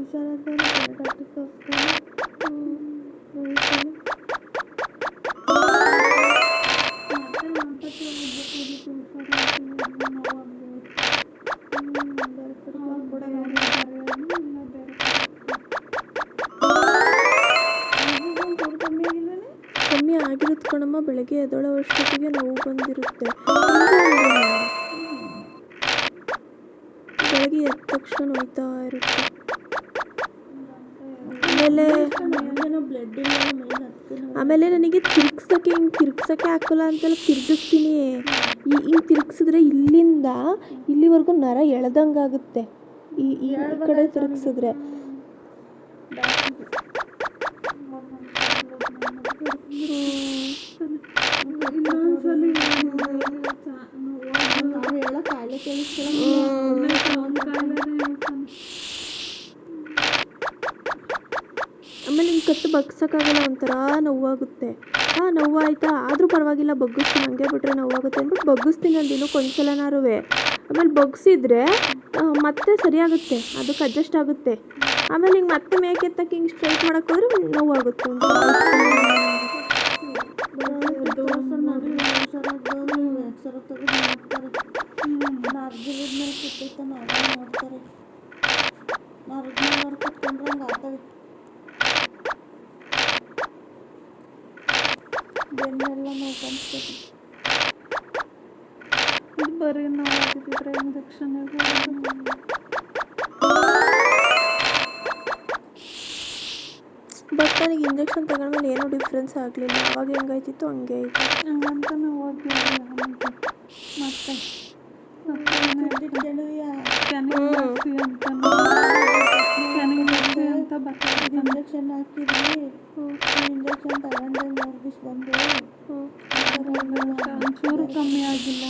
ಹುಷಾರಾದ್ರೆ doctor ತೋರಿಸ್ಕೊಂಡು ಕಮ್ಮಿ ಆಗಿರುತ್ತೆ ಕಣಮ್ಮ. ಬೆಳಗ್ಗೆ ಎದ್ದೊಳೋ ಅಷ್ಟೊತ್ತಿಗೆ ನೋವು ಬಂದಿರುತ್ತೆ. ಬೆಳಗ್ಗೆ ಎದ್ದ ತಕ್ಷಣ ನೋಯ್ತಾ ಇರುತ್ತೆ. ಆಮೇಲೆ ನನಗೆ ತಿರ್ಗ್ಸೋಕ್ಕೆ ಹಾಕಲ್ಲ ಅಂತೆಲ್ಲ ತಿರ್ಗಿಸ್ತೀನಿ. ಹಿಂಗೆ ತಿರ್ಗಿಸಿದ್ರೆ ಇಲ್ಲಿಂದ ಇಲ್ಲಿವರೆಗೂ ನರ ಎಳ್ದಂಗಾಗುತ್ತೆ. ಈ ಕಡೆ ತಿರ್ಗಿಸಿದ್ರೆ ಆಮೇಲೆ ಹಿಂಗೆ ಕತ್ತು ಬಗ್ಸೋಕ್ಕಾಗಲ್ಲ, ಒಂಥರ ನೋವಾಗುತ್ತೆ. ನೋವಾಯ್ತಾ ಆದರೂ ಪರವಾಗಿಲ್ಲ ಬಗ್ಗಿಸ್ತೀನಿ, ಹಂಗೆ ಬಿಟ್ರೆ ನೋವಾಗುತ್ತೆ ಅಂದ್ಬಿಟ್ಟು ಬಗ್ಗಿಸ್ತೀನಿ ಒಂದು ದಿನಕ್ಕೆ ಒಂದ್ಸಲನಾರು. ಆಮೇಲೆ ಬಗ್ಸಿದ್ರೆ ಮತ್ತೆ ಸರಿಯಾಗುತ್ತೆ, ಅದಕ್ಕೆ ಅಡ್ಜಸ್ಟ್ ಆಗುತ್ತೆ. ಆಮೇಲೆ ಹಿಂಗೆ ಮತ್ತೆ ಮೇಕೆತ್ತಕ್ಕೆ ಹಿಂಗೆ ಸ್ಟ್ರೈಟ್ ಮಾಡೋಕ್ಕೆ ಹೋದ್ರೆ ನೋವಾಗುತ್ತೆ. ಬೆನ್ನೆಲ್ಲ ನೋವು ಕಾಣಿಸ್ತದೆ. ಬರೀ ನೋವಾಗಿದ್ದರೆ ಇಂಜೆಕ್ಷನ್ ಬಟ್ ನನಗೆ ಇಂಜೆಕ್ಷನ್ ತಗೊಂಡ್ಮೇಲೆ ಏನೂ ಡಿಫ್ರೆನ್ಸ್ ಆಗಲಿಲ್ಲ. ಅವಾಗ ಹೆಂಗಾಯ್ತಿತ್ತು ಹಂಗೆ ಆಯಿತು. ಹಂಗಂತ ನಾವು ಹೋಗಿಲ್ಲ ಮತ್ತೆ ಇಂಜೆಕ್ಷನ್ ಹಾಕಿದ್ವಿ. ಇಂಜೆಕ್ಷನ್ ತಗೊಂಡೆ 3 ದಿವಸ ಬಂದು ಒಂಚೂರು ಕಮ್ಮಿ ಆಗಿಲ್ಲ.